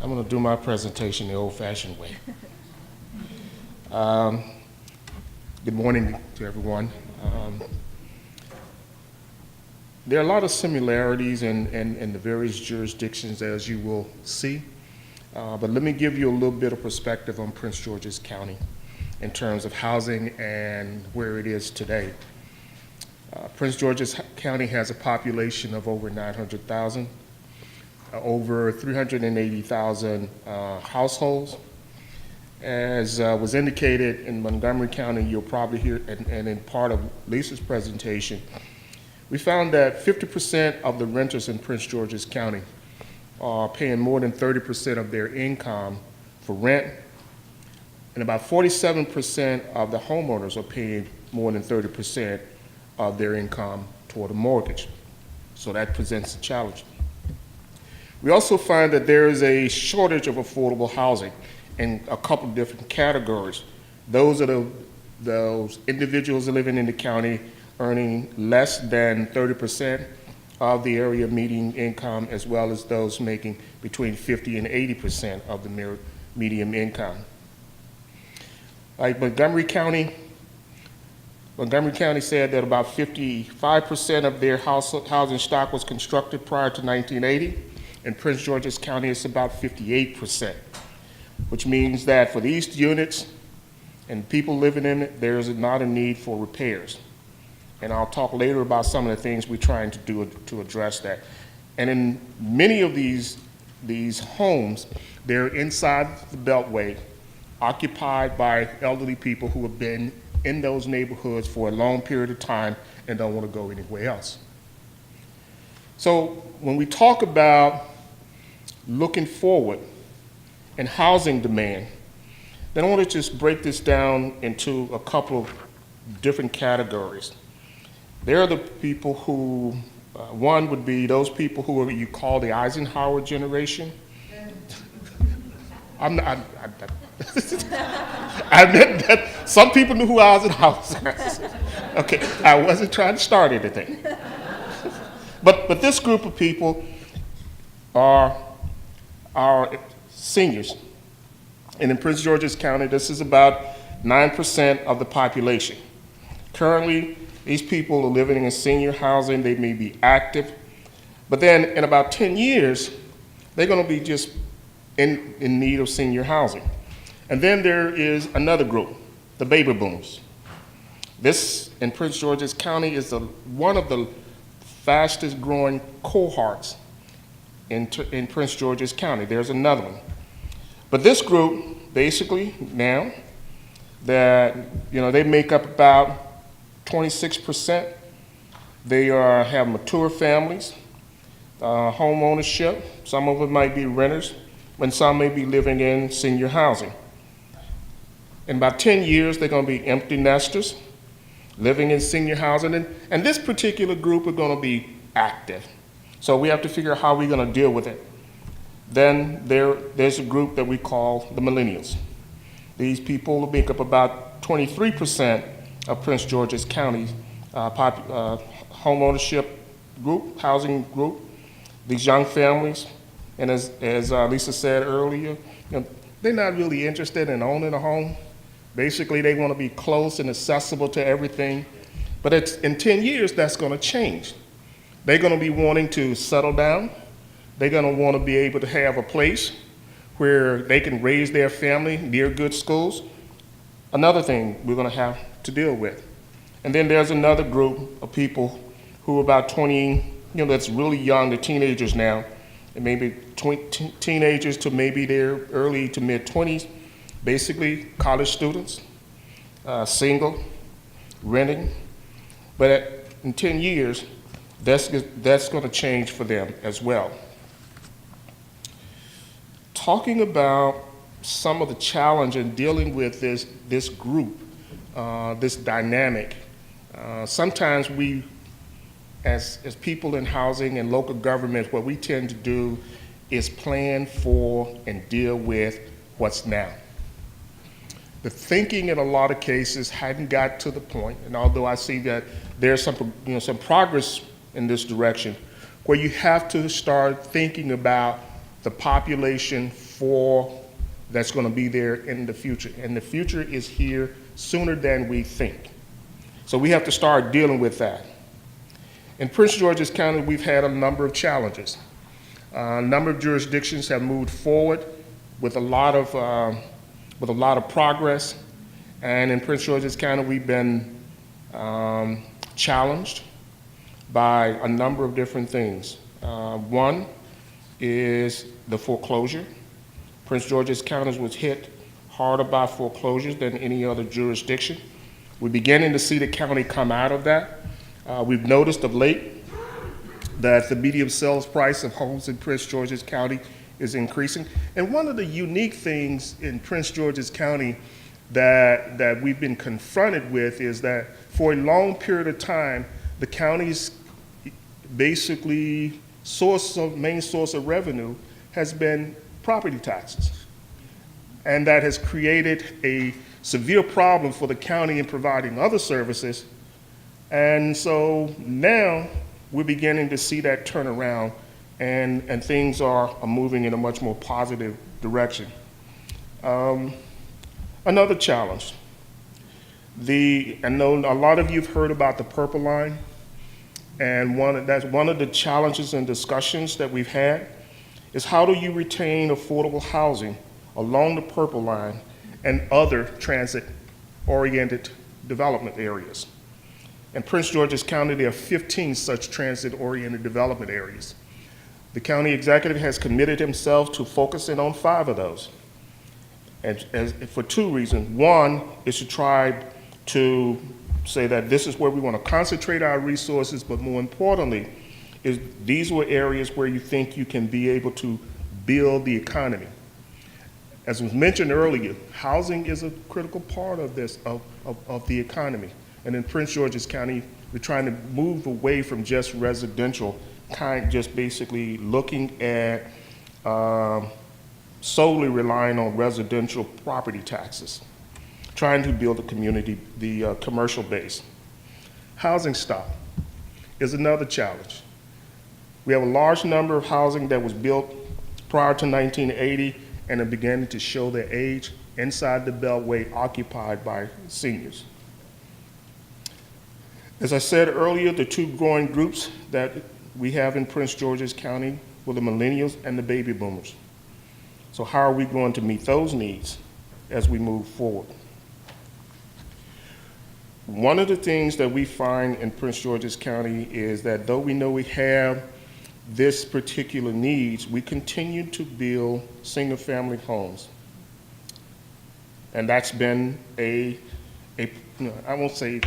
I'm going to do my presentation the old-fashioned way. Um, Good morning to everyone. There are a lot of similarities in the various jurisdictions, as you will see, but let me give you a little bit of perspective on Prince George's County in terms of housing and where it is today. Prince George's County has a population of over 900,000, over 380,000 households. As was indicated in Montgomery County, you'll probably hear, and in part of Lisa's presentation, we found that 50% of the renters in Prince George's County are paying more than 30% of their income for rent, and about 47% of the homeowners are paying more than 30% of their income toward a mortgage. So that presents a challenge. We also find that there is a shortage of affordable housing in a couple of different categories. Those are those individuals living in the county earning less than 30% of the area median income, as well as those making between 50 and 80% of the median income. Like Montgomery County said that about 55% of their housing stock was constructed prior to 1980. In Prince George's County, it's about 58%, which means that for these units and people living in it, there is not a need for repairs. And I'll talk later about some of the things we're trying to do to address that. And in many of these homes, they're inside the Beltway, occupied by elderly people who have been in those neighborhoods for a long period of time and don't want to go anywhere else. So when we talk about looking forward and housing demand, then I want to just break this down into a couple of different categories. There are the people who, one would be those people who you call the Eisenhower generation. I'm not, I meant that some people knew who Eisenhower was. Okay, I wasn't trying to start anything. But this group of people are seniors. And in Prince George's County, this is about 9% of the population. Currently, these people are living in senior housing. They may be active, but then in about 10 years, they're going to be just in need of senior housing. And then there is another group, the baby boomers. This, in Prince George's County, is one of the fastest growing cohorts in Prince George's County. There's another one. But this group, basically now, that they make up about 26%. They have mature families, home ownership. Some of them might be renters, and some may be living in senior housing. In about 10 years, they're going to be empty nesters, living in senior housing, and this particular group are going to be active. So we have to figure out how we're going to deal with it. Then there's a group that we call the millennials. These people make up about 23% of Prince George's County's home ownership group, housing group. These young families, and as Lisa said earlier, they're not really interested in owning a home. Basically, they want to be close and accessible to everything. But in 10 years, that's going to change. They're going to be wanting to settle down. They're going to want to be able to have a place where they can raise their family near good schools. Another thing we're going to have to deal with. And then there's another group of people who are about 20, that's really young, they're teenagers now, and maybe teenagers to maybe their early to mid-20s, basically college students, single, renting. But in 10 years, that's going to change for them as well. Talking about some of the challenge in dealing with this group, this dynamic, sometimes we, as people in housing and local government, what we tend to do is plan for and deal with what's now. The thinking in a lot of cases hadn't got to the point, and although I see that there's some progress in this direction, where you have to start thinking about the population that's going to be there in the future. And the future is here sooner than we think. So we have to start dealing with that. In Prince George's County, we've had a number of challenges. A number of jurisdictions have moved forward with a lot of progress. And in Prince George's County, we've been challenged by a number of different things. One is the foreclosure. Prince George's County was hit harder by foreclosures than any other jurisdiction. We're beginning to see the county come out of that. We've noticed of late that the median sales price of homes in Prince George's County is increasing. And one of the unique things in Prince George's County that we've been confronted with is that for a long period of time, the county's basically main source of revenue has been property taxes. And that has created a severe problem for the county in providing other services. And so now we're beginning to see that turn around, and things are moving in a much more positive direction. Another challenge. I know a lot of you have heard about the Purple Line, and that's one of the challenges and discussions that we've had is how do you retain affordable housing along the Purple Line and other transit-oriented development areas. In Prince George's County, there are 15 such transit-oriented development areas. The county executive has committed himself to focusing on 5 of those, and for 2 reasons. One is to try to say that this is where we want to concentrate our resources, but more importantly, is these were areas where you think you can be able to build the economy. As was mentioned earlier, housing is a critical part of this, of the economy. And in Prince George's County, we're trying to move away from just residential, just basically looking at solely relying on residential property taxes, trying to build a community, the commercial base. Housing stock is another challenge. We have a large number of housing that was built prior to 1980 and are beginning to show their age inside the Beltway occupied by seniors. As I said earlier, the 2 growing groups that we have in Prince George's County were the millennials and the baby boomers. So how are we going to meet those needs as we move forward? One of the things that we find in Prince George's County is that though we know we have this particular needs, we continue to build single-family homes. And that's been I won't say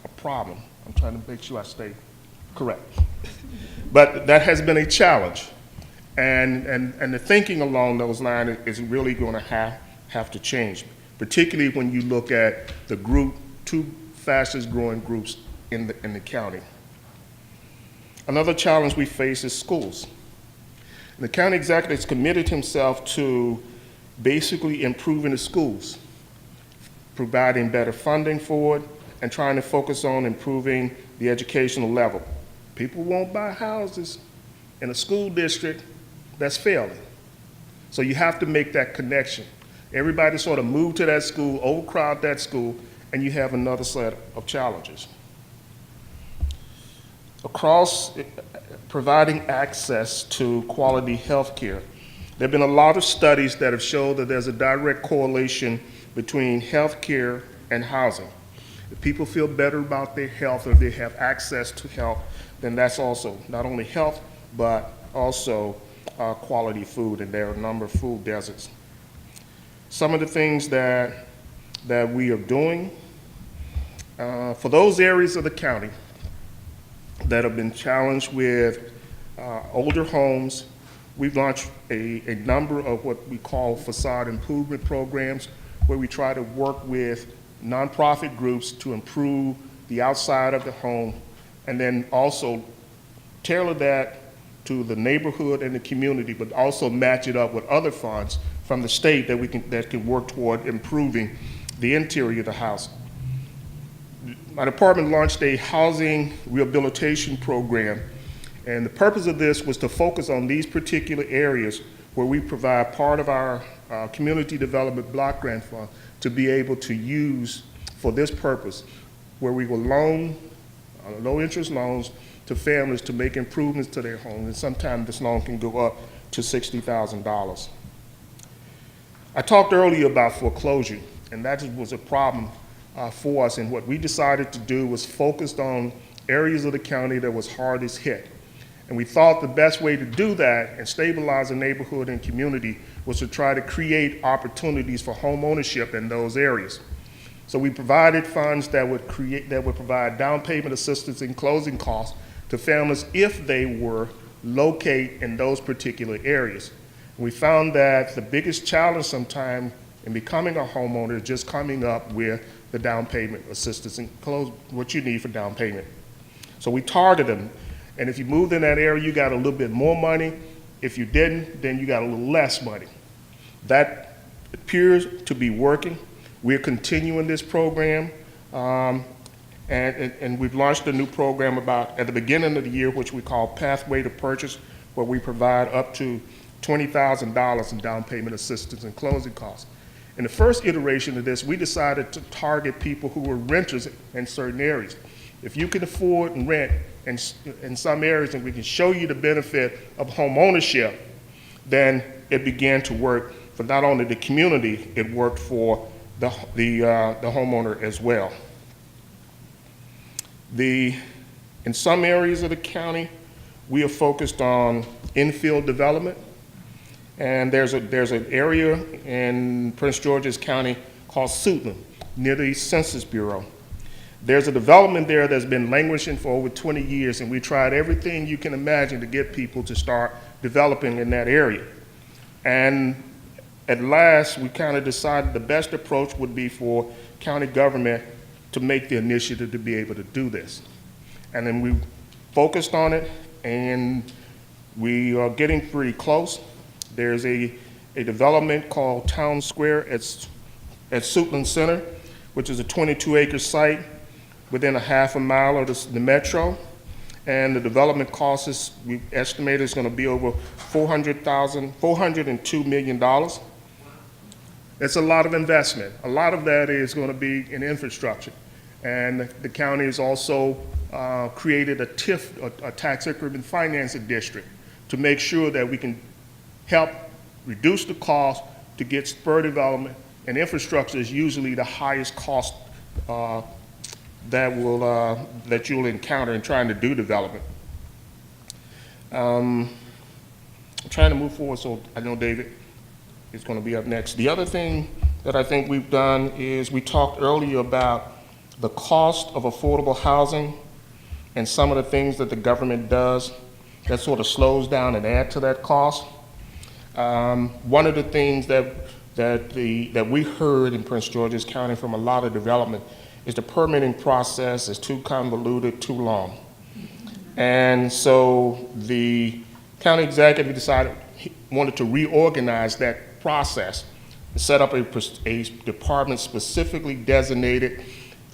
a problem. I'm trying to make sure I stay correct. But that has been a challenge. And the thinking along those lines is really going to have to change, particularly when you look at the 2 fastest growing groups in the county. Another challenge we face is schools. And the county executive has committed himself to basically improving the schools, providing better funding for it, and trying to focus on improving the educational level. People won't buy houses in a school district that's failing. So you have to make that connection. Everybody sort of move to that school, overcrowd that school, and you have another set of challenges. Across providing access to quality health care, there have been a lot of studies that have shown that there's a direct correlation between health care and housing. If people feel better about their health, or if they have access to health, then that's also not only health, but also quality food, and there are a number of food deserts. Some of the things that we are doing for those areas of the county that have been challenged with older homes, we've launched a number of what we call facade improvement programs, where we try to work with nonprofit groups to improve the outside of the home, and then also tailor that to the neighborhood and the community, but also match it up with other funds from the state that can work toward improving the interior of the house. My department launched a housing rehabilitation program, and the purpose of this was to focus on these particular areas where we provide part of our community development block grant fund to be able to use for this purpose, where we will loan low interest loans to families to make improvements to their homes, and sometimes this loan can go up to $60,000. I talked earlier about foreclosure, and that was a problem for us, and what we decided to do was focus on areas of the county that was hardest hit. And we thought the best way to do that and stabilize the neighborhood and community was to try to create opportunities for home ownership in those areas. So we provided funds that would provide down payment assistance and closing costs to families if they were located in those particular areas. And we found that the biggest challenge sometimes in becoming a homeowner is just coming up with the down payment assistance and what you need for down payment. So we target them. And if you moved in that area, you got a little bit more money. If you didn't, then you got a little less money. That appears to be working. We're continuing this program, and we've launched a new program at the beginning of the year, which we call Pathway to Purchase, where we provide up to $20,000 in down payment assistance and closing costs. In the first iteration of this, we decided to target people who were renters in certain areas. If you can afford and rent in some areas and we can show you the benefit of home ownership, then it began to work for not only the community, it worked for the homeowner as well. In some areas of the county, we are focused on infill development, and there's an area in Prince George's County called Suitland, near the Census Bureau. There's a development there that's been languishing for over 20 years, and we tried everything you can imagine to get people to start developing in that area. And at last, we kind of decided the best approach would be for county government to make the initiative to be able to do this. And then we focused on it, and we are getting pretty close. There's a development called Town Square at Suitland Center, which is a 22-acre site within a half a mile of the metro. And the development cost is, we estimate it's going to be over $402 million. It's a lot of investment. A lot of that is going to be in infrastructure. And the county has also created a TIF, a tax increment financing district, to make sure that we can help reduce the cost to get spur development, and infrastructure is usually the highest cost that you'll encounter in trying to do development. I'm trying to move forward, so I know David is going to be up next. The other thing that I think we've done is we talked earlier about the cost of affordable housing and some of the things that the government does that sort of slows down and add to that cost. One of the things that we heard in Prince George's County from a lot of development is the permitting process is too convoluted, too long. And so the county executive decided he wanted to reorganize that process and set up a department specifically designated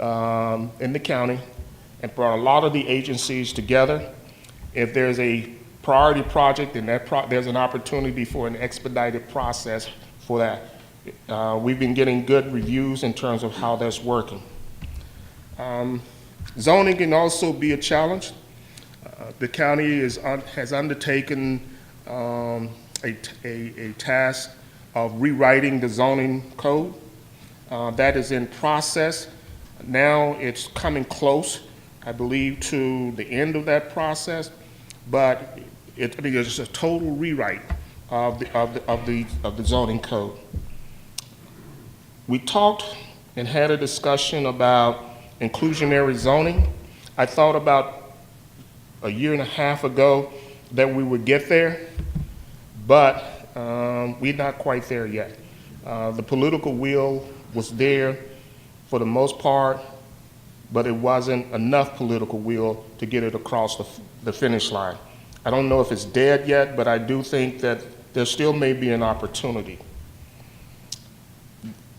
in the county and brought a lot of the agencies together. If there's a priority project, then there's an opportunity for an expedited process for that. We've been getting good reviews in terms of how that's working. Zoning can also be a challenge. The county has undertaken a task of rewriting the zoning code. That is in process. Now it's coming close, I believe, to the end of that process, but it's a total rewrite of the zoning code. We talked and had a discussion about inclusionary zoning. I thought about a year and a half ago that we would get there, but we're not quite there yet. The political will was there for the most part, but it wasn't enough political will to get it across the finish line. I don't know if it's dead yet, but I do think that there still may be an opportunity.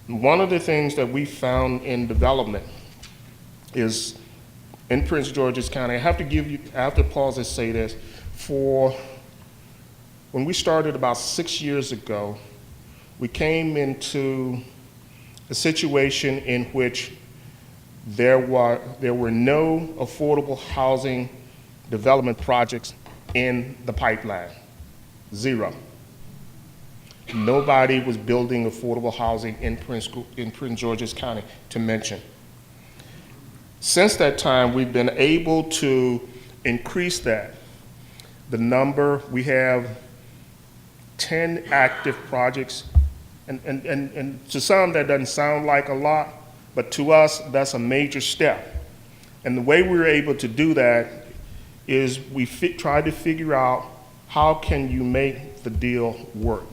One of the things that we found in development is in Prince George's County, I have to pause and say this, for when we started about 6 years ago, we came into a situation in which there were no affordable housing development projects in the pipeline. Zero. Nobody was building affordable housing in Prince George's County, to mention. Since that time, we've been able to increase that. The number, we have 10 active projects, and to some that doesn't sound like a lot, but to us, that's a major step. And the way we were able to do that is we tried to figure out how can you make the deal work.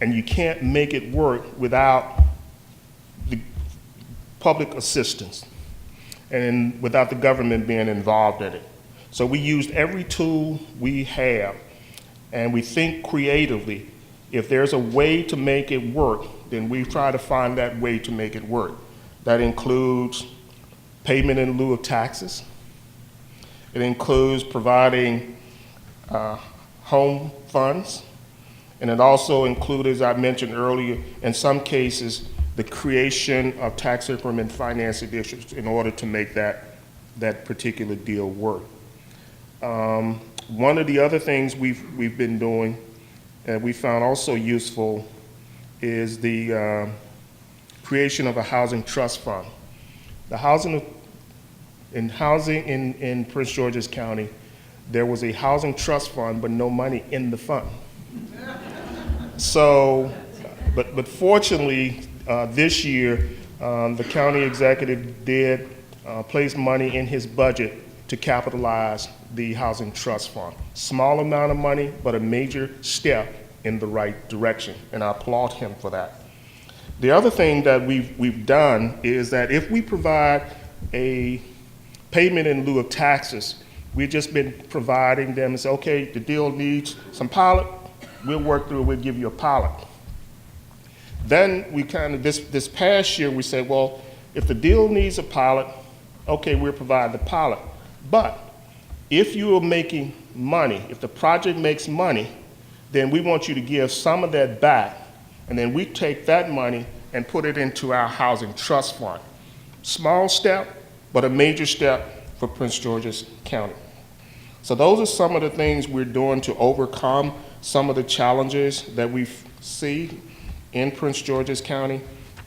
And you can't make it work without the public assistance and without the government being involved in it. So we used every tool we have, and we think creatively. If there's a way to make it work, then we try to find that way to make it work. That includes payment in lieu of taxes. It includes providing home funds. And it also included, as I mentioned earlier, in some cases, the creation of tax increment financing districts in order to make that particular deal work. One of the other things we've been doing and we found also useful is the creation of a housing trust fund. The housing in Prince George's County, there was a housing trust fund, but no money in the fund. So, but fortunately, this year, the county executive did place money in his budget to capitalize the housing trust fund. Small amount of money, but a major step in the right direction, and I applaud him for that. The other thing that we've done is that if we provide a payment in lieu of taxes, we've just been providing them and say, okay, the deal needs some pilot, we'll work through it, we'll give you a pilot. Then we this past year, we said, well, if the deal needs a pilot, okay, we'll provide the pilot. But if you are making money, if the project makes money, then we want you to give some of that back, and then we take that money and put it into our housing trust fund. Small step, but a major step for Prince George's County. So those are some of the things we're doing to overcome some of the challenges that we see in Prince George's County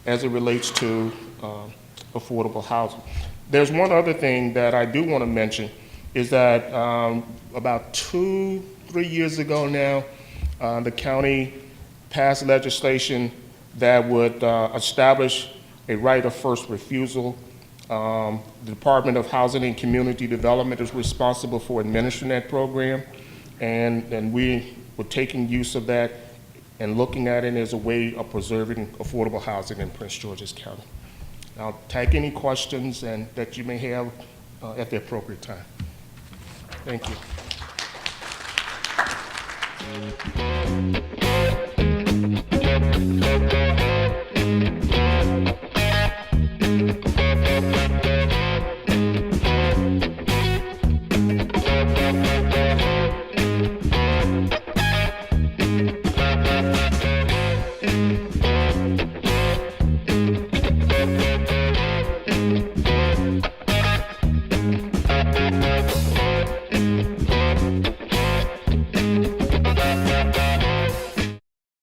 as it relates to affordable housing. There's one other thing that I do want to mention is that about 2-3 years ago now, the county passed legislation that would establish a right of first refusal. The Department of Housing and Community Development is responsible for administering that program, and we were taking use of that and looking at it as a way of preserving affordable housing in Prince George's County. I'll take any questions that you may have at the appropriate time. Thank you.